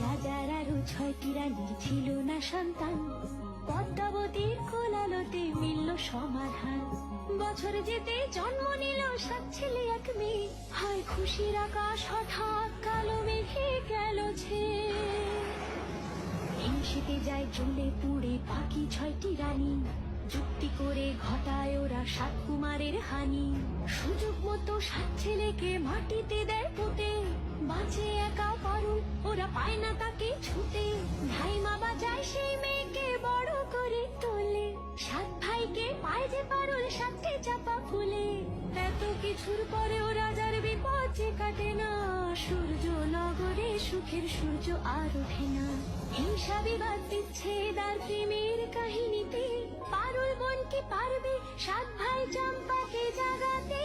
রাজার আরো 6টি রানীর ছিল না সন্তান, পদ্মাবতীর কোলালতে মিলল সমাধান। বছর যেতে জন্ম নিল 7 ছেলে 1 মেয়ে, হায় খুশির আকাশ হঠাৎ কালো মেঘে গেল ছেয়ে। হিংসেতে যায় জ্বলে পুড়ে বাকি 6টি রানী, যুক্তি করে ঘটায় ওরা 7 কুমারের হানি। সুযোগ মতো 7 ছেলেকে মাটিতে দেয় পুঁতে, বাঁচে একা পারুল ওরা পায় না তাকে ছুতে। ধাইমা বাজায় সেই মেয়েকে বড় করে তোলে, 7 ভাইকে পায় যে পারুল 7টে চাপা ফুলে। এত কিছুর পরেও রাজার বিপদ যে কাটে না, সূর্য নগরে সুখের সূর্য আর ওঠে না। হিংসা বিবাদ বিচ্ছেদ আর প্রেমের কাহিনীতে পারুল বোন কি পারবে 7 ভাই চম্পাকে জাগাতে।